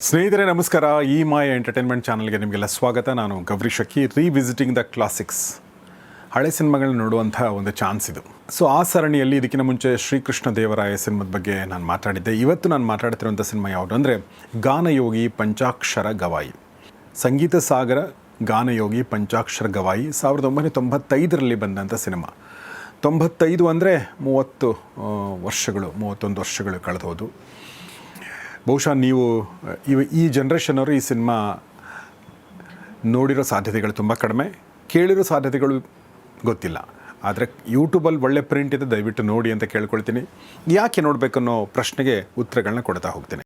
ಸ್ನೇಹಿತರೆ ನಮಸ್ಕಾರ. ಈ ಮಾಯ ಎಂಟರ್ಟೈನ್ಮೆಂಟ್ ಚಾನಲ್ಗೆ ನಿಮಗೆಲ್ಲ ಸ್ವಾಗತ. ನಾನು ಗೌರಿ ಶಕ್ಕಿ. ರೀವಿಸಿಟಿಂಗ್ ದ ಕ್ಲಾಸಿಕ್ಸ್, ಹಳೆ ಸಿನಿಮಾಗಳನ್ನ ನೋಡುವಂಥ ಒಂದು ಚಾನ್ಸ್ ಇದು. ಸೊ ಆ ಸರಣಿಯಲ್ಲಿ ಇದಕ್ಕಿಂತ ಮುಂಚೆ ಶ್ರೀಕೃಷ್ಣ ದೇವರಾಯ ಸಿನಿಮಾದ ಬಗ್ಗೆ ನಾನು ಮಾತಾಡಿದ್ದೆ. ಇವತ್ತು ನಾನು ಮಾತಾಡ್ತಿರುವಂಥ ಸಿನಿಮಾ ಯಾವುದು ಅಂದರೆ ಗಾನಯೋಗಿ ಪಂಚಾಕ್ಷರ ಗವಾಯಿ. ಸಂಗೀತ ಸಾಗರ ಗಾನಯೋಗಿ ಪಂಚಾಕ್ಷರ ಗವಾಯಿ 1995ರಲ್ಲಿ ಬಂದಂಥ ಸಿನಿಮಾ. 95 ಅಂದರೆ 31 ವರ್ಷಗಳು ಕಳೆದೋದು. ಬಹುಶಃ ನೀವು ಈ ಜನ್ರೇಷನವರು ಈ ಸಿನಿಮಾ ನೋಡಿರೋ ಸಾಧ್ಯತೆಗಳು ತುಂಬ ಕಡಿಮೆ, ಕೇಳಿರೋ ಸಾಧ್ಯತೆಗಳು ಗೊತ್ತಿಲ್ಲ. ಆದರೆ ಯೂಟ್ಯೂಬಲ್ಲಿ ಒಳ್ಳೆ ಪ್ರಿಂಟ್ ಇದೆ, ದಯವಿಟ್ಟು ನೋಡಿ ಅಂತ ಕೇಳ್ಕೊಳ್ತೀನಿ. ಯಾಕೆ ನೋಡಬೇಕನ್ನೋ ಪ್ರಶ್ನೆಗೆ ಉತ್ತರಗಳನ್ನ ಕೊಡ್ತಾ ಹೋಗ್ತೀನಿ.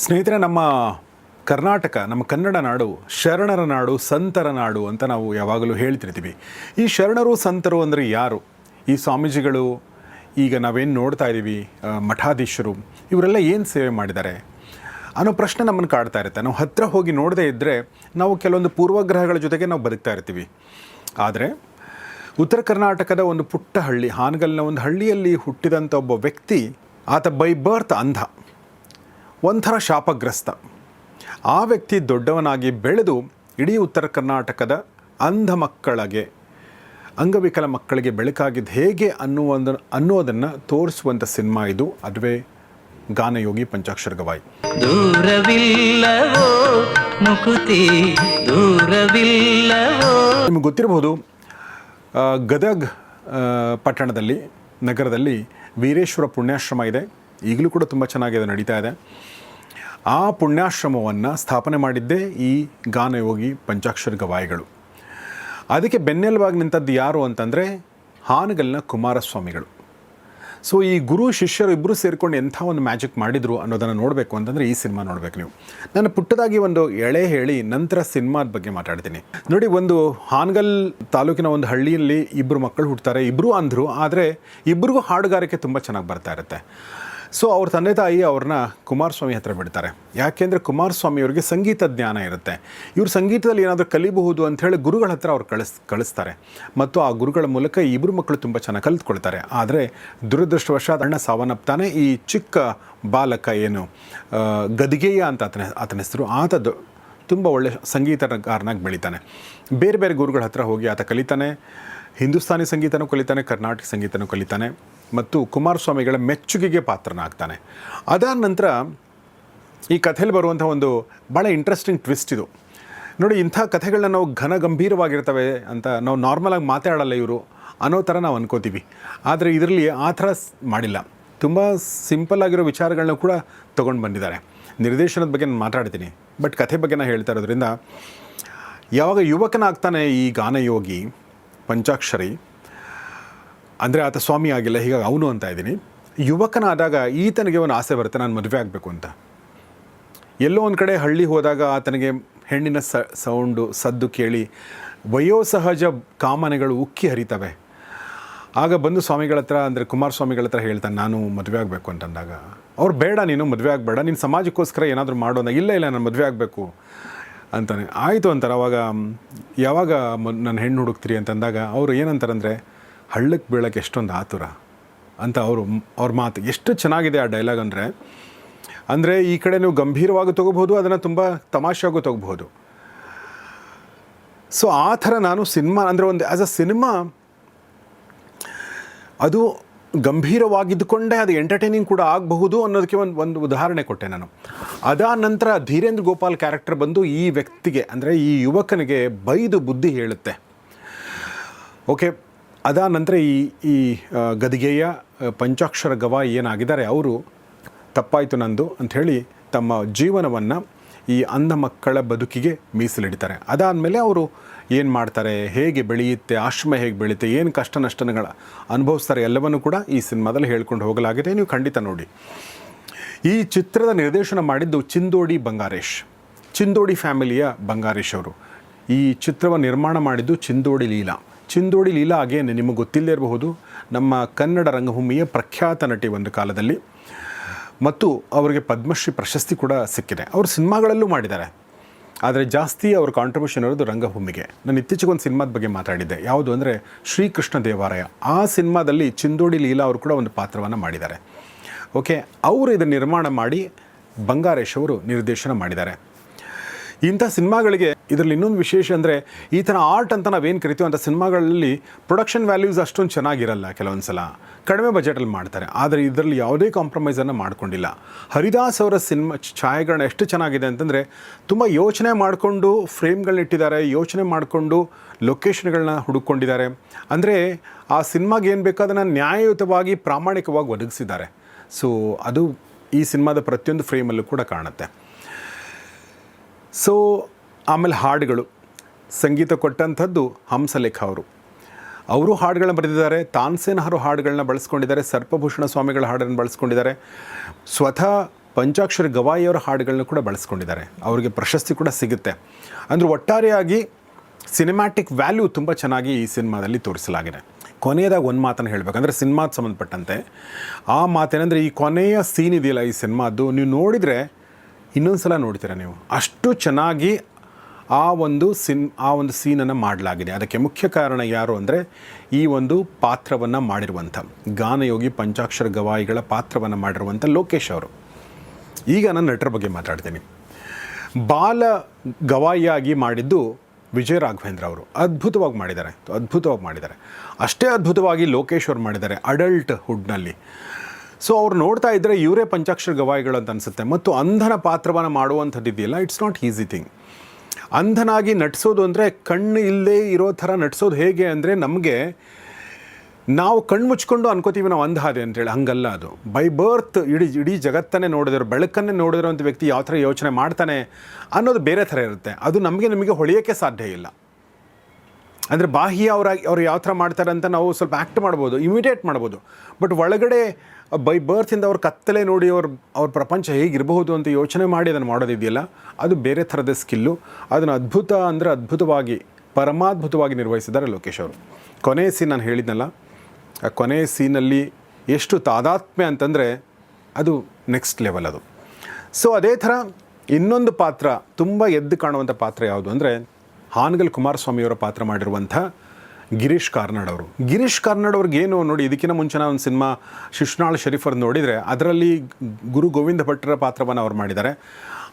ಸ್ನೇಹಿತರೆ, ನಮ್ಮ ಕರ್ನಾಟಕ, ನಮ್ಮ ಕನ್ನಡ ನಾಡು ಶರಣರ ನಾಡು, ಸಂತರ ನಾಡು ಅಂತ ನಾವು ಯಾವಾಗಲೂ ಹೇಳ್ತಿರ್ತೀವಿ. ಈ ಶರಣರು ಸಂತರು ಅಂದರೆ ಯಾರು? ಈ ಸ್ವಾಮೀಜಿಗಳು, ಈಗ ನಾವೇನು ನೋಡ್ತಾ ಇದ್ದೀವಿ, ಮಠಾಧೀಶರು, ಇವರೆಲ್ಲ ಏನು ಸೇವೆ ಮಾಡಿದ್ದಾರೆ ಅನ್ನೋ ಪ್ರಶ್ನೆ ನಮ್ಮನ್ನು ಕಾಡ್ತಾ ಇರುತ್ತೆ. ನಾವು ಹತ್ತಿರ ಹೋಗಿ ನೋಡದೇ ಇದ್ದರೆ ನಾವು ಕೆಲವೊಂದು ಪೂರ್ವಗ್ರಹಗಳ ಜೊತೆಗೆ ನಾವು ಬದುಕ್ತಾ ಇರ್ತೀವಿ. ಆದರೆ ಉತ್ತರ ಕರ್ನಾಟಕದ ಒಂದು ಪುಟ್ಟ ಹಳ್ಳಿ, ಹಾನಗಲ್ನ ಒಂದು ಹಳ್ಳಿಯಲ್ಲಿ ಹುಟ್ಟಿದಂಥ ಒಬ್ಬ ವ್ಯಕ್ತಿ, ಆತ ಬೈ ಬರ್ತ್ ಅಂಧ, ಒಂಥರ ಶಾಪಗ್ರಸ್ತ. ಆ ವ್ಯಕ್ತಿ ದೊಡ್ಡವನಾಗಿ ಬೆಳೆದು ಇಡೀ ಉತ್ತರ ಕರ್ನಾಟಕದ ಅಂಧ ಮಕ್ಕಳಿಗೆ, ಅಂಗವಿಕಲ ಮಕ್ಕಳಿಗೆ ಬೆಳಕಾಗಿದ್ದು ಹೇಗೆ ಅನ್ನೋದನ್ನು ತೋರಿಸುವಂಥ ಸಿನಿಮಾ ಇದು. ಅದುವೇ ಗಾನಯೋಗಿ ಪಂಚಾಕ್ಷರ ಗವಾಯಿ. ನಿಮಗೆ ಗೊತ್ತಿರಬಹುದು, ಗದಗ್ ಪಟ್ಟಣದಲ್ಲಿ, ನಗರದಲ್ಲಿ ವೀರೇಶ್ವರ ಪುಣ್ಯಾಶ್ರಮ ಇದೆ. ಈಗಲೂ ಕೂಡ ತುಂಬ ಚೆನ್ನಾಗಿದೆ, ನಡೀತಾ ಇದೆ. ಆ ಪುಣ್ಯಾಶ್ರಮವನ್ನು ಸ್ಥಾಪನೆ ಮಾಡಿದ್ದೇ ಈ ಗಾನಯೋಗಿ ಪಂಚಾಕ್ಷರ ಗವಾಯಿಗಳು. ಅದಕ್ಕೆ ಬೆನ್ನೆಲುಬಾಗಿ ನಿಂತದ್ದು ಯಾರು ಅಂತಂದರೆ ಹಾನಗಲ್ನ ಕುಮಾರಸ್ವಾಮಿಗಳು. ಸೊ ಈ ಗುರು ಶಿಷ್ಯರು ಇಬ್ಬರು ಸೇರಿಕೊಂಡು ಎಂಥ ಒಂದು ಮ್ಯಾಜಿಕ್ ಮಾಡಿದರು ಅನ್ನೋದನ್ನು ನೋಡಬೇಕು ಅಂತಂದರೆ ಈ ಸಿನಿಮಾ ನೋಡಬೇಕು ನೀವು. ನಾನು ಪುಟ್ಟದಾಗಿ ಒಂದು ಎಳೆ ಹೇಳಿ ನಂತರ ಸಿನಿಮಾದ ಬಗ್ಗೆ ಮಾತಾಡ್ತೀನಿ. ನೋಡಿ, ಒಂದು ಹಾನಗಲ್ ತಾಲೂಕಿನ ಒಂದು ಹಳ್ಳಿಯಲ್ಲಿ ಇಬ್ಬರು ಮಕ್ಕಳು ಹುಡ್ತಾರೆ. ಇಬ್ಬರು ಅಂಧರು, ಆದರೆ ಇಬ್ಬರಿಗೂ ಹಾಡುಗಾರಿಕೆ ತುಂಬ ಚೆನ್ನಾಗಿ ಬರ್ತಾ ಇರುತ್ತೆ. ಸೊ ಅವ್ರ ತಂದೆ ತಾಯಿ ಅವ್ರನ್ನ ಕುಮಾರಸ್ವಾಮಿ ಹತ್ರ ಬಿಡ್ತಾರೆ. ಯಾಕೆಂದರೆ ಕುಮಾರಸ್ವಾಮಿ ಅವರಿಗೆ ಸಂಗೀತ ಜ್ಞಾನ ಇರುತ್ತೆ. ಇವರು ಸಂಗೀತದಲ್ಲಿ ಏನಾದರೂ ಕಲಿಬಹುದು ಅಂಥೇಳಿ ಗುರುಗಳ ಹತ್ರ ಅವ್ರು ಕಳಿಸ್ತಾರೆ. ಮತ್ತು ಆ ಗುರುಗಳ ಮೂಲಕ ಈ ಇಬ್ಬರು ಮಕ್ಕಳು ತುಂಬ ಚೆನ್ನಾಗಿ ಕಲಿತ್ಕೊಳ್ತಾರೆ. ಆದರೆ ದುರದೃಷ್ಟವಶಾತ್ ಅಣ್ಣ ಸಾವನ್ನಪ್ತಾನೆ. ಈ ಚಿಕ್ಕ ಬಾಲಕ ಏನು ಗದಿಗೆಯ ಅಂತ ಆತನ ಹೆಸರು, ಆತ ತುಂಬ ಒಳ್ಳೆ ಸಂಗೀತಗಾರನಾಗಿ ಬೆಳಿತಾನೆ. ಬೇರೆ ಬೇರೆ ಗುರುಗಳ ಹತ್ರ ಹೋಗಿ ಆತ ಕಲಿತಾನೆ. ಹಿಂದೂಸ್ತಾನಿ ಸಂಗೀತನೂ ಕಲಿತಾನೆ, ಕರ್ನಾಟಕ ಸಂಗೀತನೂ ಕಲಿತಾನೆ, ಮತ್ತು ಕುಮಾರಸ್ವಾಮಿಗಳ ಮೆಚ್ಚುಗೆಗೆ ಪಾತ್ರನಾಗ್ತಾನೆ. ಅದಾದ ನಂತರ ಈ ಕಥೆಯಲ್ಲಿ ಬರುವಂಥ ಒಂದು ಭಾಳ ಇಂಟ್ರೆಸ್ಟಿಂಗ್ ಟ್ವಿಸ್ಟ್ ಇದು. ನೋಡಿ, ಇಂಥ ಕಥೆಗಳನ್ನ ನಾವು ಘನ ಗಂಭೀರವಾಗಿರ್ತವೆ ಅಂತ ನಾವು ನಾರ್ಮಲಾಗಿ ಮಾತಾಡಲ್ಲ ಇವರು ಅನ್ನೋ ಥರ ನಾವು ಅನ್ಕೋತೀವಿ. ಆದರೆ ಇದರಲ್ಲಿ ಆ ಥರ ಮಾಡಿಲ್ಲ. ತುಂಬ ಸಿಂಪಲ್ಲಾಗಿರೋ ವಿಚಾರಗಳನ್ನ ಕೂಡ ತೊಗೊಂಡು ಬಂದಿದ್ದಾರೆ. ನಿರ್ದೇಶನದ ಬಗ್ಗೆ ನಾನು ಮಾತಾಡ್ತೀನಿ, ಬಟ್ ಕಥೆ ಬಗ್ಗೆ ನಾನು ಹೇಳ್ತಾ ಇರೋದ್ರಿಂದ, ಯಾವಾಗ ಯುವಕನಾಗ್ತಾನೆ ಈ ಗಾನಯೋಗಿ ಪಂಚಾಕ್ಷರಿ, ಅಂದರೆ ಆತ ಸ್ವಾಮಿ ಆಗಿಲ್ಲ, ಹೀಗಾಗಿ ಅವನು ಅಂತ ಇದ್ದೀನಿ. ಯುವಕನಾದಾಗ ಈತನಿಗೆ ಒಂದು ಆಸೆ ಬರುತ್ತೆ, ನಾನು ಮದುವೆ ಆಗಬೇಕು ಅಂತ. ಎಲ್ಲೋ ಒಂದು ಕಡೆ ಹಳ್ಳಿ ಹೋದಾಗ ಆತನಿಗೆ ಹೆಣ್ಣಿನ ಸದ್ದು ಕೇಳಿ ವಯೋಸಹಜ ಕಾಮನೆಗಳು ಉಕ್ಕಿ ಹರಿತವೆ. ಆಗ ಬಂದು ಸ್ವಾಮಿಗಳ ಹತ್ರ, ಅಂದರೆ ಕುಮಾರಸ್ವಾಮಿಗಳ ಹತ್ರ ಹೇಳ್ತಾನೆ, ನಾನು ಮದುವೆ ಆಗಬೇಕು ಅಂತಂದಾಗ ಅವ್ರು, ಬೇಡ ನೀನು ಮದುವೆ ಆಗಬೇಡ, ನೀನು ಸಮಾಜಕ್ಕೋಸ್ಕರ ಏನಾದರೂ ಮಾಡೋಣ. ಇಲ್ಲ ನಾನು ಮದುವೆ ಆಗಬೇಕು ಅಂತಾನೆ. ಆಯಿತು ಅಂತಾರೆ. ಅವಾಗ ಯಾವಾಗ ನನ್ನ ಹೆಣ್ಣು ಹುಡುಕ್ತೀರಿ ಅಂತಂದಾಗ ಅವರು ಏನಂತಾರಂದರೆ, ಹಳ್ಳಕ್ಕೆ ಬೀಳಕ್ಕೆ ಎಷ್ಟೊಂದು ಆತುರ ಅಂತ ಅವ್ರ ಮಾತು. ಎಷ್ಟು ಚೆನ್ನಾಗಿದೆ ಆ ಡೈಲಾಗ್ ಅಂದರೆ ಈ ಕಡೆ ನೀವು ಗಂಭೀರವಾಗಿ ತೊಗೋಬಹುದು, ಅದನ್ನು ತುಂಬ ತಮಾಷೆಯಾಗೂ ತೊಗೋಬಹುದು. ಸೊ ಆ ಥರ ನಾನು ಸಿನಿಮಾ ಅಂದರೆ ಒಂದು ಆ್ಯಸ್ ಅ ಸಿನಿಮಾ ಅದು ಗಂಭೀರವಾಗಿದ್ದುಕೊಂಡೇ ಅದು ಎಂಟರ್ಟೈನಿಂಗ್ ಕೂಡ ಆಗಬಹುದು ಅನ್ನೋದಕ್ಕೆ ಒಂದು ಉದಾಹರಣೆ ಕೊಟ್ಟೆ ನಾನು. ಅದಾದ ನಂತರ ಧೀರೇಂದ್ರ ಗೋಪಾಲ್ ಕ್ಯಾರೆಕ್ಟರ್ ಬಂದು ಈ ವ್ಯಕ್ತಿಗೆ, ಅಂದರೆ ಈ ಯುವಕನಿಗೆ ಬೈದು ಬುದ್ಧಿ ಹೇಳುತ್ತೆ. ಓಕೆ, ಅದಾದ ನಂತರ ಈ ಗದಿಗೆಯ ಪಂಚಾಕ್ಷರ ಗವಾಯಿ ಏನಾಗಿದ್ದಾರೆ, ಅವರು ತಪ್ಪಾಯಿತು ನಂದು ಅಂಥೇಳಿ ತಮ್ಮ ಜೀವನವನ್ನು ಈ ಅಂಧ ಮಕ್ಕಳ ಬದುಕಿಗೆ ಮೀಸಲಿಡ್ತಾರೆ. ಅದಾದಮೇಲೆ ಅವರು ಏನು ಮಾಡ್ತಾರೆ, ಹೇಗೆ ಬೆಳೆಯುತ್ತೆ, ಆಶ್ರಮ ಹೇಗೆ ಬೆಳೆಯುತ್ತೆ, ಏನು ಕಷ್ಟ ನಷ್ಟಗಳ ಅನುಭವಿಸ್ತಾರೆ, ಎಲ್ಲವನ್ನೂ ಕೂಡ ಈ ಸಿನಿಮಾದಲ್ಲಿ ಹೇಳ್ಕೊಂಡು ಹೋಗಲಾಗಿದೆ. ನೀವು ಖಂಡಿತ ನೋಡಿ. ಈ ಚಿತ್ರದ ನಿರ್ದೇಶನ ಮಾಡಿದ್ದು ಚಿಂದೋಡಿ ಫ್ಯಾಮಿಲಿಯ ಬಂಗಾರೇಶ್ ಅವರು. ಈ ಚಿತ್ರವನ್ನು ನಿರ್ಮಾಣ ಮಾಡಿದ್ದು ಚಿಂದೋಡಿ ಲೀಲಾ ಅಗೇನ್ ನಿಮಗೆ ಗೊತ್ತಿಲ್ಲದೇ ಇರಬಹುದು, ನಮ್ಮ ಕನ್ನಡ ರಂಗಭೂಮಿಯ ಪ್ರಖ್ಯಾತ ನಟಿ ಒಂದು ಕಾಲದಲ್ಲಿ, ಮತ್ತು ಅವರಿಗೆ ಪದ್ಮಶ್ರೀ ಪ್ರಶಸ್ತಿ ಕೂಡ ಸಿಕ್ಕಿದೆ. ಅವರು ಸಿನಿಮಾಗಳಲ್ಲೂ ಮಾಡಿದ್ದಾರೆ. ಆದರೆ ಜಾಸ್ತಿ ಅವ್ರ ಕಾಂಟ್ರಿಬ್ಯೂಷನ್ ಇರೋದು ರಂಗಭೂಮಿಗೆ. ನಾನು ಇತ್ತೀಚೆಗೆ ಒಂದು ಸಿನಿಮಾದ ಬಗ್ಗೆ ಮಾತಾಡಿದ್ದೆ, ಯಾವುದು ಅಂದರೆ ಶ್ರೀಕೃಷ್ಣ ದೇವಾಲಯ. ಆ ಸಿನಿಮಾದಲ್ಲಿ ಚಿಂದೋಡಿ ಲೀಲಾ ಅವರು ಕೂಡ ಒಂದು ಪಾತ್ರವನ್ನು ಮಾಡಿದ್ದಾರೆ. ಓಕೆ, ಅವರು ಇದನ್ನು ನಿರ್ಮಾಣ ಮಾಡಿ ಬಂಗಾರೇಶ್ ಅವರು ನಿರ್ದೇಶನ ಮಾಡಿದ್ದಾರೆ. ಇಂಥ ಸಿನಿಮಾಗಳಿಗೆ ಇದರಲ್ಲಿ ಇನ್ನೊಂದು ವಿಶೇಷ ಅಂದರೆ, ಈ ಥರ ಆರ್ಟ್ ಅಂತ ನಾವೇನು ಕರಿತೀವಿ ಅಂಥ ಸಿನಿಮಾಗಳಲ್ಲಿ ಪ್ರೊಡಕ್ಷನ್ ವ್ಯಾಲ್ಯೂಸ್ ಅಷ್ಟೊಂದು ಚೆನ್ನಾಗಿರಲ್ಲ, ಕೆಲವೊಂದು ಸಲ ಕಡಿಮೆ ಬಜೆಟಲ್ಲಿ ಮಾಡ್ತಾರೆ. ಆದರೆ ಇದರಲ್ಲಿ ಯಾವುದೇ ಕಾಂಪ್ರಮೈಸನ್ನು ಮಾಡ್ಕೊಂಡಿಲ್ಲ. ಹರಿದಾಸ್ ಅವರ ಸಿನಿಮಾ ಛಾಯಾಗ್ರಹಣ ಎಷ್ಟು ಚೆನ್ನಾಗಿದೆ ಅಂತಂದರೆ, ತುಂಬ ಯೋಚನೆ ಮಾಡಿಕೊಂಡು ಫ್ರೇಮ್ಗಳನ್ನ ಇಟ್ಟಿದ್ದಾರೆ, ಯೋಚನೆ ಮಾಡಿಕೊಂಡು ಲೊಕೇಶನ್ಗಳನ್ನ ಹುಡುಕೊಂಡಿದ್ದಾರೆ. ಅಂದರೆ ಆ ಸಿನಿಮಾಗೆ ಏನು ಬೇಕೋ ಅದನ್ನು ನ್ಯಾಯಯುತವಾಗಿ ಪ್ರಾಮಾಣಿಕವಾಗಿ ಒದಗಿಸಿದ್ದಾರೆ. ಸೊ ಅದು ಈ ಸಿನಿಮಾದ ಪ್ರತಿಯೊಂದು ಫ್ರೇಮಲ್ಲೂ ಕೂಡ ಕಾಣುತ್ತೆ. ಸೊ ಆಮೇಲೆ ಹಾಡುಗಳು, ಸಂಗೀತ ಕೊಟ್ಟಂಥದ್ದು ಹಂಸಲೇಖ ಅವರು ಹಾಡುಗಳನ್ನ ಬರೆದಿದ್ದಾರೆ. ತಾನ್ಸೇನ್ ಅವರು ಹಾಡುಗಳನ್ನ ಬಳಸ್ಕೊಂಡಿದ್ದಾರೆ. ಸರ್ಪಭೂಷಣ ಸ್ವಾಮಿಗಳ ಹಾಡನ್ನು ಬಳಸ್ಕೊಂಡಿದ್ದಾರೆ. ಸ್ವತಃ ಪಂಚಾಕ್ಷರಿ ಗವಾಯಿಯವರ ಹಾಡುಗಳನ್ನ ಕೂಡ ಬಳಸ್ಕೊಂಡಿದ್ದಾರೆ. ಅವರಿಗೆ ಪ್ರಶಸ್ತಿ ಕೂಡ ಸಿಗುತ್ತೆ. ಅಂದರೆ ಒಟ್ಟಾರೆಯಾಗಿ ಸಿನಿಮ್ಯಾಟಿಕ್ ವ್ಯಾಲ್ಯೂ ತುಂಬ ಚೆನ್ನಾಗಿ ಈ ಸಿನಿಮಾದಲ್ಲಿ ತೋರಿಸಲಾಗಿದೆ. ಕೊನೆಯದಾಗಿ ಒಂದು ಮಾತನ್ನು ಹೇಳಬೇಕಂದ್ರೆ, ಸಿನಿಮಾದ ಸಂಬಂಧಪಟ್ಟಂತೆ ಆ ಮಾತೇನೆಂದರೆ, ಈ ಕೊನೆಯ ಸೀನ್ ಇದೆಯಲ್ಲ ಈ ಸಿನಿಮಾದ್ದು, ನೀವು ನೋಡಿದರೆ ಇನ್ನೊಂದು ಸಲ ನೋಡ್ತೀರ ನೀವು. ಅಷ್ಟು ಚೆನ್ನಾಗಿ ಆ ಒಂದು ಸೀನನ್ನು ಮಾಡಲಾಗಿದೆ. ಅದಕ್ಕೆ ಮುಖ್ಯ ಕಾರಣ ಯಾರು ಅಂದರೆ, ಈ ಒಂದು ಪಾತ್ರವನ್ನು ಮಾಡಿರುವಂಥ ಗಾನಯೋಗಿ ಪಂಚಾಕ್ಷರ ಗವಾಯಿಗಳ ಪಾತ್ರವನ್ನು ಮಾಡಿರುವಂಥ ಲೋಕೇಶ್ ಅವರು. ಈಗ ನಾನು ನಟರ ಬಗ್ಗೆ ಮಾತಾಡ್ತೀನಿ. ಬಾಲ ಗವಾಯಿಯಾಗಿ ಮಾಡಿದ್ದು ವಿಜಯ ರಾಘವೇಂದ್ರ ಅವರು ಅದ್ಭುತವಾಗಿ ಮಾಡಿದ್ದಾರೆ. ಅಷ್ಟೇ ಅದ್ಭುತವಾಗಿ ಲೋಕೇಶ್ ಅವರು ಮಾಡಿದ್ದಾರೆ ಅಡಲ್ಟ್ ಹುಡ್ನಲ್ಲಿ. ಸೊ ಅವ್ರು ನೋಡ್ತಾ ಇದ್ದರೆ ಇವರೇ ಪಂಚಾಕ್ಷರ ಗವಾಯಿಗಳು ಅಂತ ಅನಿಸುತ್ತೆ. ಮತ್ತು ಅಂಧನ ಪಾತ್ರವನ್ನು ಮಾಡುವಂಥದ್ದು ಇದೆಯಲ್ಲ, ಇಟ್ಸ್ ನಾಟ್ ಈಸಿ ಥಿಂಗ್. ಅಂಧನಾಗಿ ನಟಿಸೋದು ಅಂದರೆ ಕಣ್ಣು ಇಲ್ಲೇ ಇರೋ ಥರ ನಟಿಸೋದು. ಹೇಗೆ ಅಂದರೆ, ನಮಗೆ ನಾವು ಕಣ್ಣು ಮುಚ್ಕೊಂಡು ಅನ್ಕೋತೀವಿ ನಾವು ಅಂಧ ಅದೇ ಅಂತೇಳಿ. ಹಂಗಲ್ಲ ಅದು. ಬೈ ಬರ್ತ್ ಇಡೀ ಜಗತ್ತನ್ನೇ ನೋಡಿದ್ರು, ಬೆಳಕನ್ನೇ ನೋಡಿರೋಂಥ ವ್ಯಕ್ತಿ ಯಾವ ಥರ ಯೋಚನೆ ಮಾಡ್ತಾನೆ ಅನ್ನೋದು ಬೇರೆ ಥರ ಇರುತ್ತೆ. ಅದು ನಿಮಗೆ ಹೊಳೆಯೋಕ್ಕೆ ಸಾಧ್ಯ ಇಲ್ಲ. ಅಂದರೆ ಬಾಹ್ಯ ಅವ್ರು ಯಾವ ಥರ ಮಾಡ್ತಾರೆ ಅಂತ ನಾವು ಸ್ವಲ್ಪ ಆ್ಯಕ್ಟ್ ಮಾಡ್ಬೋದು, ಇಮಿಟೇಟ್ ಮಾಡ್ಬೋದು. ಬಟ್ ಒಳಗಡೆ ಬೈ ಬರ್ತಿಂದ ಅವ್ರ ಕತ್ತಲೆ ನೋಡಿ ಅವ್ರ ಪ್ರಪಂಚ ಹೇಗಿರಬಹುದು ಅಂತ ಯೋಚನೆ ಮಾಡಿ ಅದನ್ನು ಮಾಡೋದಿದೆಯಲ್ಲ, ಅದು ಬೇರೆ ಥರದ ಸ್ಕಿಲ್ಲು. ಅದನ್ನು ಅದ್ಭುತವಾಗಿ ಪರಮಾದ್ಭುತವಾಗಿ ನಿರ್ವಹಿಸಿದ್ದಾರೆ ಲೋಕೇಶ್ ಅವರು. ಕೊನೆಯ ಸೀನ್ ನಾನು ಹೇಳಿದ್ನಲ್ಲ, ಆ ಕೊನೆಯ ಸೀನಲ್ಲಿ ಎಷ್ಟು ತಾದಾತ್ಮ್ಯ ಅಂತಂದರೆ ಅದು ನೆಕ್ಸ್ಟ್ ಲೆವೆಲ್ ಅದು. ಸೊ ಅದೇ ಥರ ಇನ್ನೊಂದು ಪಾತ್ರ, ತುಂಬ ಎದ್ದು ಕಾಣುವಂಥ ಪಾತ್ರ ಯಾವುದು ಅಂದರೆ, ಹಾನಗಲ್ ಕುಮಾರಸ್ವಾಮಿಯವರ ಪಾತ್ರ ಮಾಡಿರುವಂಥ ಗಿರೀಶ್ ಕಾರ್ನಾಡ್ ಅವರು. ಗಿರೀಶ್ ಕಾರ್ನಾಡ್ ಅವ್ರಿಗೇನು ನೋಡಿ, ಇದಕ್ಕಿಂತ ಮುಂಚೆ ಒಂದು ಸಿನಿಮಾ ಶಿಶ್ನಾಳ್ ಶರೀಫ್ ಅವ್ರು ನೋಡಿದರೆ ಅದರಲ್ಲಿ ಗುರು ಗೋವಿಂದ ಭಟ್ಟರ ಪಾತ್ರವನ್ನು ಅವ್ರು ಮಾಡಿದ್ದಾರೆ.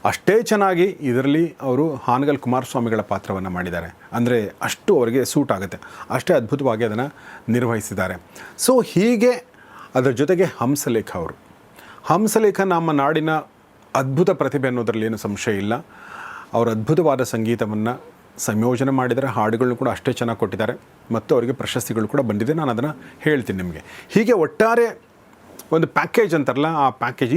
ಅಷ್ಟೇ ಚೆನ್ನಾಗಿ ಇದರಲ್ಲಿ ಅವರು ಹಾನಗಲ್ ಕುಮಾರಸ್ವಾಮಿಗಳ ಪಾತ್ರವನ್ನು ಮಾಡಿದ್ದಾರೆ. ಅಂದರೆ ಅಷ್ಟು ಅವರಿಗೆ ಸೂಟ್ ಆಗುತ್ತೆ, ಅಷ್ಟೇ ಅದ್ಭುತವಾಗಿ ಅದನ್ನು ನಿರ್ವಹಿಸಿದ್ದಾರೆ. ಸೊ ಹೀಗೆ ಅದರ ಜೊತೆಗೆ ಹಂಸಲೇಖ ನಮ್ಮ ನಾಡಿನ ಅದ್ಭುತ ಪ್ರತಿಭೆ ಅನ್ನೋದರಲ್ಲಿ ಏನು ಸಂಶಯ ಇಲ್ಲ. ಅವರು ಅದ್ಭುತವಾದ ಸಂಗೀತವನ್ನು ಸಂಯೋಜನೆ ಮಾಡಿದರೆ, ಹಾಡುಗಳನ್ನು ಕೂಡ ಅಷ್ಟೇ ಚೆನ್ನಾಗಿ ಕೊಟ್ಟಿದ್ದಾರೆ ಮತ್ತು ಅವರಿಗೆ ಪ್ರಶಸ್ತಿಗಳು ಕೂಡ ಬಂದಿದೆ. ನಾನು ಅದನ್ನು ಹೇಳ್ತೀನಿ ನಿಮಗೆ. ಹೀಗೆ ಒಟ್ಟಾರೆ ಒಂದು ಪ್ಯಾಕೇಜ್ ಅಂತಾರಲ್ಲ, ಆ ಪ್ಯಾಕೇಜ್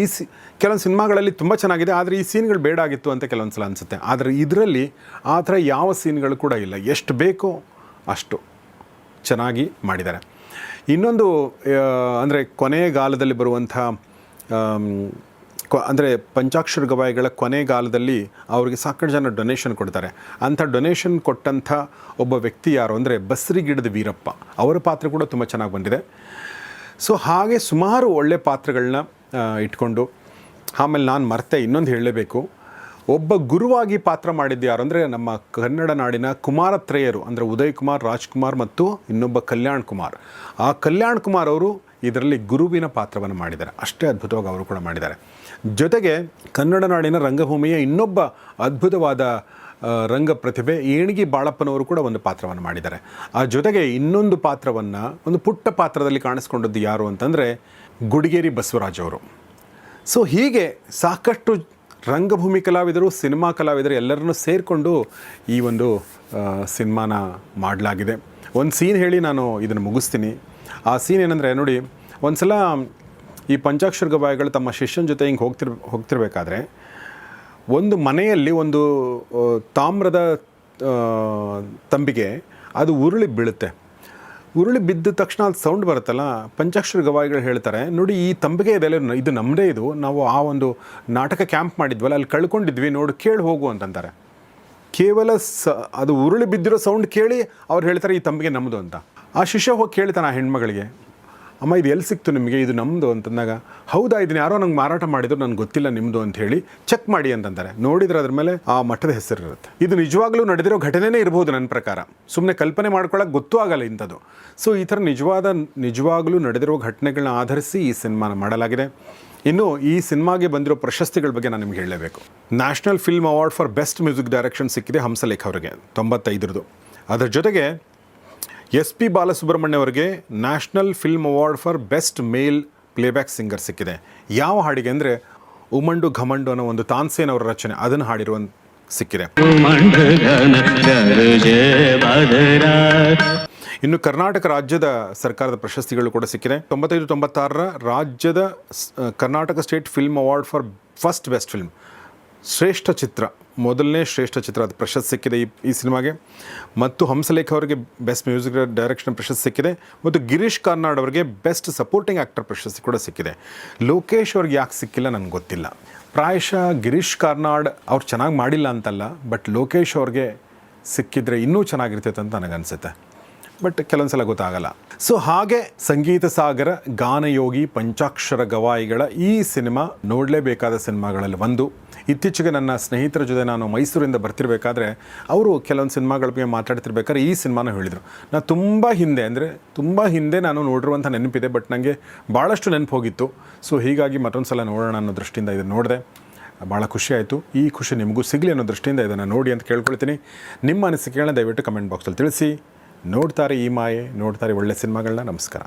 ಕೆಲವೊಂದು ಸಿನಿಮಾಗಳಲ್ಲಿ ತುಂಬ ಚೆನ್ನಾಗಿದೆ, ಆದರೆ ಈ ಸೀನ್ಗಳು ಬೇಡ ಆಗಿತ್ತು ಅಂತ ಕೆಲವೊಂದು ಸಲ ಅನಿಸುತ್ತೆ. ಆದರೆ ಇದರಲ್ಲಿ ಆ ಥರ ಯಾವ ಸೀನ್ಗಳು ಕೂಡ ಇಲ್ಲ. ಎಷ್ಟು ಬೇಕೋ ಅಷ್ಟು ಚೆನ್ನಾಗಿ ಮಾಡಿದ್ದಾರೆ. ಇನ್ನೊಂದು ಅಂದರೆ ಕೊನೆಗಾಲದಲ್ಲಿ ಬರುವಂಥ ಅಂದರೆ ಪಂಚಾಕ್ಷರ ಗವಾಯಿಗಳ ಕೊನೆಗಾಲದಲ್ಲಿ ಅವರಿಗೆ ಸಾಕಷ್ಟು ಜನ ಡೊನೇಷನ್ ಕೊಡ್ತಾರೆ. ಅಂಥ ಡೊನೇಷನ್ ಕೊಟ್ಟಂಥ ಒಬ್ಬ ವ್ಯಕ್ತಿ ಯಾರು ಅಂದರೆ ಬಸ್ರಿಗಿಡದ ವೀರಪ್ಪ. ಅವರ ಪಾತ್ರ ಕೂಡ ತುಂಬ ಚೆನ್ನಾಗಿ ಬಂದಿದೆ. ಸೊ ಹಾಗೆ ಸುಮಾರು ಒಳ್ಳೆ ಪಾತ್ರಗಳನ್ನ ಇಟ್ಕೊಂಡು, ಆಮೇಲೆ ನಾನು ಮರ್ತೆ ಇನ್ನೊಂದು ಹೇಳಲೇಬೇಕು, ಒಬ್ಬ ಗುರುವಾಗಿ ಪಾತ್ರ ಮಾಡಿದ್ದು ಯಾರು ಅಂದರೆ ನಮ್ಮ ಕನ್ನಡ ನಾಡಿನ ಕುಮಾರತ್ರಯರು, ಅಂದರೆ ಉದಯ್ ಕುಮಾರ್, ರಾಜ್ಕುಮಾರ್ ಮತ್ತು ಇನ್ನೊಬ್ಬ ಕಲ್ಯಾಣ್ ಕುಮಾರ್. ಆ ಕಲ್ಯಾಣ್ ಕುಮಾರ್ ಅವರು ಇದರಲ್ಲಿ ಗುರುವಿನ ಪಾತ್ರವನ್ನು ಮಾಡಿದ್ದಾರೆ. ಅಷ್ಟೇ ಅದ್ಭುತವಾಗಿ ಅವರು ಕೂಡ ಮಾಡಿದ್ದಾರೆ. ಜೊತೆಗೆ ಕನ್ನಡ ನಾಡಿನ ರಂಗಭೂಮಿಯ ಇನ್ನೊಬ್ಬ ಅದ್ಭುತವಾದ ರಂಗ ಪ್ರತಿಭೆ ಏಣಿಗಿ ಬಾಳಪ್ಪನವರು ಕೂಡ ಒಂದು ಪಾತ್ರವನ್ನು ಮಾಡಿದ್ದಾರೆ. ಆ ಜೊತೆಗೆ ಇನ್ನೊಂದು ಪಾತ್ರವನ್ನು, ಒಂದು ಪುಟ್ಟ ಪಾತ್ರದಲ್ಲಿ ಕಾಣಿಸ್ಕೊಂಡದ್ದು ಯಾರು ಅಂತಂದರೆ ಗುಡಿಗೇರಿ ಬಸವರಾಜ್ ಅವರು. ಸೊ ಹೀಗೆ ಸಾಕಷ್ಟು ರಂಗಭೂಮಿ ಕಲಾವಿದರು, ಸಿನಿಮಾ ಕಲಾವಿದರು ಎಲ್ಲರನ್ನೂ ಸೇರಿಕೊಂಡು ಈ ಒಂದು ಸಿನಿಮಾನ ಮಾಡಲಾಗಿದೆ. ಒಂದು ಸೀನ್ ಹೇಳಿ ನಾನು ಇದನ್ನು ಮುಗಿಸ್ತೀನಿ. ಆ ಸೀನ್ ಏನಂದರೆ ನೋಡಿ, ಒಂದು ಸಲ ಈ ಪಂಚಾಕ್ಷರ ಗವಾಯಿಗಳು ತಮ್ಮ ಶಿಷ್ಯನ ಜೊತೆ ಹಿಂಗೆ ಹೋಗ್ತಿರ್ಬೇಕಾದ್ರೆ ಒಂದು ಮನೆಯಲ್ಲಿ ಒಂದು ತಾಮ್ರದ ತಂಬಿಗೆ ಅದು ಉರುಳಿ ಬೀಳುತ್ತೆ. ಉರುಳಿ ಬಿದ್ದ ತಕ್ಷಣ ಅದು ಸೌಂಡ್ ಬರುತ್ತಲ್ಲ, ಪಂಚಾಕ್ಷರ ಗವಾಯಿಗಳು ಹೇಳ್ತಾರೆ, ನೋಡಿ ಈ ತಂಬಿಗೆ ಇದೆಲ್ಲ ಇದು ನಮ್ಮದೇ, ಇದು ನಾವು ಆ ಒಂದು ನಾಟಕ ಕ್ಯಾಂಪ್ ಮಾಡಿದ್ವಲ್ಲ ಅಲ್ಲಿ ಕಳ್ಕೊಂಡಿದ್ವಿ, ನೋಡಿ ಕೇಳಿ ಹೋಗು ಅಂತಂತಾರೆ. ಕೇವಲ ಅದು ಉರುಳಿ ಬಿದ್ದಿರೋ ಸೌಂಡ್ ಕೇಳಿ ಅವ್ರು ಹೇಳ್ತಾರೆ ಈ ತಂಬಿಗೆ ನಮ್ಮದು ಅಂತ. ಆ ಶಿಷ್ಯ ಹೋಗಿ ಕೇಳ್ತಾನೆ ಆ ಹೆಣ್ಮಗಳಿಗೆ. ಅಮ್ಮ ಇದು ಎಲ್ಲಿ ಸಿಕ್ತು ನಿಮಗೆ, ಇದು ನಮ್ಮದು ಅಂತಂದಾಗ, ಹೌದಾ ಇದನ್ನ ಯಾರೋ ನಂಗೆ ಮಾರಾಟ ಮಾಡಿದ್ರು, ನನಗೆ ಗೊತ್ತಿಲ್ಲ ನಿಮ್ಮದು ಅಂತ ಹೇಳಿ ಚೆಕ್ ಮಾಡಿ ಅಂತಂತಾರೆ. ನೋಡಿದ್ರೆ ಅದ್ರ ಮೇಲೆ ಆ ಮಠದ ಹೆಸರು ಇರುತ್ತೆ. ಇದು ನಿಜವಾಗ್ಲೂ ನಡೆದಿರೋ ಘಟನೆನೇ ಇರ್ಬೋದು ನನ್ನ ಪ್ರಕಾರ, ಸುಮ್ಮನೆ ಕಲ್ಪನೆ ಮಾಡ್ಕೊಳ್ಳೋಕೆ ಗೊತ್ತೂ ಆಗಲ್ಲ ಇಂಥದ್ದು. ಸೊ ಈ ಥರ ನಿಜವಾಗ್ಲೂ ನಡೆದಿರೋ ಘಟನೆಗಳನ್ನ ಆಧರಿಸಿ ಈ ಸಿನಿಮಾನ ಮಾಡಲಾಗಿದೆ. ಇನ್ನು ಈ ಸಿನಿಮಾಗೆ ಬಂದಿರೋ ಪ್ರಶಸ್ತಿಗಳ ಬಗ್ಗೆ ನಾನು ನಿಮ್ಗೆ ಹೇಳಲೇಬೇಕು. National film award for best music direction ಸಿಕ್ಕಿದೆ ಹಂಸಲೇಖ ಅವರಿಗೆ 95ರದು. ಅದರ ಜೊತೆಗೆ SP ಬಾಲಸುಬ್ರಹ್ಮಣ್ಯ ಅವರಿಗೆ national film award for best male playback singer ಸಿಕ್ಕಿದೆ. ಯಾವ ಹಾಡಿಗೆ ಅಂದರೆ ಉಮಂಡು ಘಮಂಡು ಅನ್ನೋ ಒಂದು ತಾನ್ಸೇನ್ ಅವರ ರಚನೆ, ಅದನ್ನು ಹಾಡಿರುವ ಸಿಕ್ಕಿದೆ. ಇನ್ನು ಕರ್ನಾಟಕ ರಾಜ್ಯದ ಸರ್ಕಾರದ ಪ್ರಶಸ್ತಿಗಳು ಕೂಡ ಸಿಕ್ಕಿದೆ. 95-96ರ ರಾಜ್ಯದ Karnataka state film award for first best film, ಶ್ರೇಷ್ಠ ಚಿತ್ರ, ಮೊದಲನೇ ಶ್ರೇಷ್ಠ ಚಿತ್ರ ಅದು ಪ್ರಶಸ್ತಿ ಸಿಕ್ಕಿದೆ ಈ ಸಿನಿಮಾಗೆ. ಮತ್ತು ಹಂಸಲೇಖ ಅವರಿಗೆ ಬೆಸ್ಟ್ ಮ್ಯೂಸಿಕ್ ಡೈರೆಕ್ಷನ್ ಪ್ರಶಸ್ತಿ ಸಿಕ್ಕಿದೆ. ಮತ್ತು ಗಿರೀಶ್ ಕಾರ್ನಾಡ್ ಅವರಿಗೆ ಬೆಸ್ಟ್ ಸಪೋರ್ಟಿಂಗ್ ಆ್ಯಕ್ಟರ್ ಪ್ರಶಸ್ತಿ ಕೂಡ ಸಿಕ್ಕಿದೆ. ಲೋಕೇಶ್ ಅವ್ರಿಗೆ ಯಾಕೆ ಸಿಕ್ಕಿಲ್ಲ ನನಗೆ ಗೊತ್ತಿಲ್ಲ. ಪ್ರಾಯಶಃ ಗಿರೀಶ್ ಕಾರ್ನಾಡ್ ಅವ್ರು ಚೆನ್ನಾಗಿ ಮಾಡಿಲ್ಲ ಅಂತಲ್ಲ, ಬಟ್ ಲೋಕೇಶ್ ಅವ್ರಿಗೆ ಸಿಕ್ಕಿದ್ರೆ ಇನ್ನೂ ಚೆನ್ನಾಗಿರ್ತೈತೆ ಅಂತ ನನಗನ್ಸುತ್ತೆ. ಬಟ್ ಕೆಲವೊಂದು ಸಲ ಗೊತ್ತಾಗಲ್ಲ. ಸೊ ಹಾಗೆ ಸಂಗೀತ ಸಾಗರ, ಗಾನಯೋಗಿ, ಪಂಚಾಕ್ಷರ ಗವಾಯಿಗಳ ಈ ಸಿನಿಮಾ ನೋಡಲೇಬೇಕಾದ ಸಿನಿಮಾಗಳಲ್ಲಿ ಒಂದು. ಇತ್ತೀಚೆಗೆ ನನ್ನ ಸ್ನೇಹಿತರ ಜೊತೆ ನಾನು ಮೈಸೂರಿಂದ ಬರ್ತಿರ್ಬೇಕಾದ್ರೆ ಅವರು ಕೆಲವೊಂದು ಸಿನಿಮಾಗಳ ಬಗ್ಗೆ ಮಾತಾಡ್ತಿರ್ಬೇಕಾದ್ರೆ ಈ ಸಿನಿಮಾನ ಹೇಳಿದರು. ನಾನು ತುಂಬ ಹಿಂದೆ ನಾನು ನೋಡಿರುವಂಥ ನೆನಪಿದೆ, ಬಟ್ ನನಗೆ ಭಾಳಷ್ಟು ನೆನಪು ಹೋಗಿತ್ತು. ಸೊ ಹೀಗಾಗಿ ಮತ್ತೊಂದು ಸಲ ನೋಡೋಣ ಅನ್ನೋ ದೃಷ್ಟಿಯಿಂದ ಇದನ್ನು ನೋಡಿದೆ. ಭಾಳ ಖುಷಿಯಾಯಿತು. ಈ ಖುಷಿ ನಿಮಗೂ ಸಿಗಲಿ ಅನ್ನೋ ದೃಷ್ಟಿಯಿಂದ ಇದನ್ನು ನೋಡಿ ಅಂತ ಕೇಳ್ಕೊಳ್ತೀನಿ. ನಿಮ್ಮ ಅನಿಸಿಕೆಗಳನ್ನ ದಯವಿಟ್ಟು ಕಮೆಂಟ್ ಬಾಕ್ಸಲ್ಲಿ ತಿಳಿಸಿ. ನೋಡ್ತಾರೆ ಈ ಮಾಯೆ, ನೋಡ್ತಾರೆ ಒಳ್ಳೆ ಸಿನಿಮಾಗಳನ್ನ. ನಮಸ್ಕಾರ.